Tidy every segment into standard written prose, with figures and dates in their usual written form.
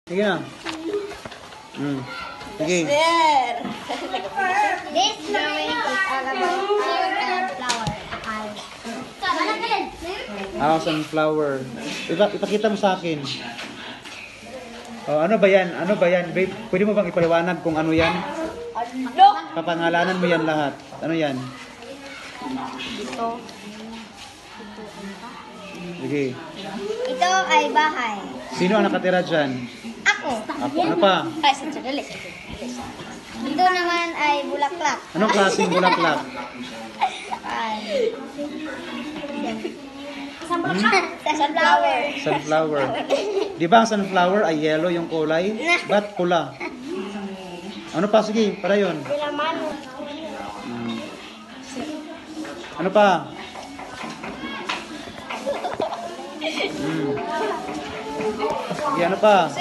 Sige na. Sige. This drawing is all about sunflower. Sunflower. Ipakita mo sa akin. Oh, ano ba yan? Ano ba yan? Babe, pwede mo bang ipaliwanag kung ano yan? Ano? Papangalanan mo yan lahat. Ano yan? Ito. Sige. Ito ay bahay. Sino ang nakatira dyan? Ako. Ako. Ano pa? Ay, sandali. Ito naman ay bulaklak. Anong klaseng bulaklak? Ay. Sunflower. Sunflower. Di ba ang sunflower ay yellow yung kulay? Ba't pula? Ano pa? Sige, para yun. Ano pa? Sige, ano pa?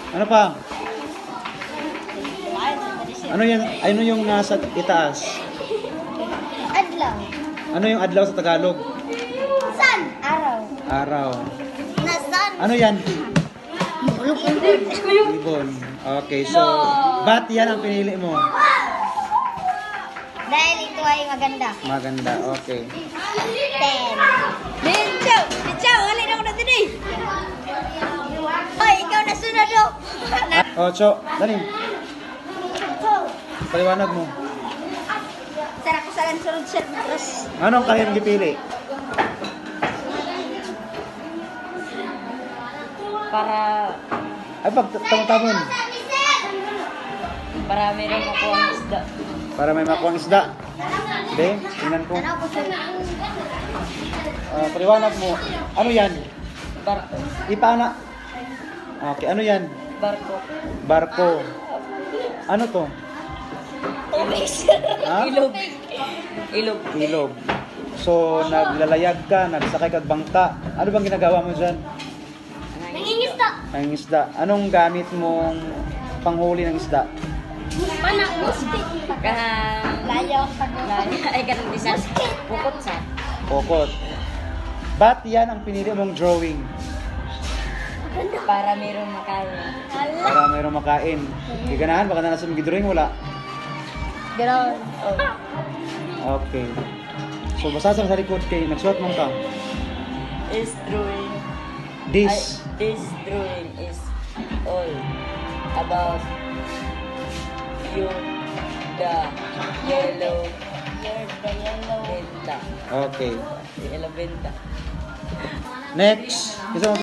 Ano pa? Ano yan? Ano yung nasa itaas? Adlaw. Ano yung adlaw sa Tagalog? Sun. Araw. Araw. Na sun. Ano yan? Ibon. Okay, so ba't yan ang pinili mo? Dahil ito ay maganda. Maganda, okay. 10. Mincho! Mincho! Wala na ako na din eh! Hoy, ikaw na sunod o! Cho, dali. Paliwanag mo. Sarap ko sa sunod siya. Anong kayang gipili? Para Ay, pag tamon. para meron makuha ang isda. Para may makuha ang isda. Be, tingnan ko. Ano ko sa... Paliwanag mo. Ano yan? Ipana. Okay, ano yan? Barko. Barko. Ano to? Ha? Ilog. Ilog. Ilog. So, naglalayag ka, nagsakay kag bangka. Ano bang ginagawa mo dyan? Nangingisda! Ang isda. Anong gamit mong panghuli ng isda? Panak! Musti! Layo. Ay, ganun din sa bukot sa. Kokot. Ba't yan ang pinili mong drawing? Para meron makain. Para mayroong makain. Hindi ganahan, baka nasa mag-drawing, wala. Gano'n. Okay. So, basta sa likod kay, nagsuot mong ka. Is drawing. This. This drawing is all about you, the yellow benta. Okay. Yellow benta. Next. Isa mo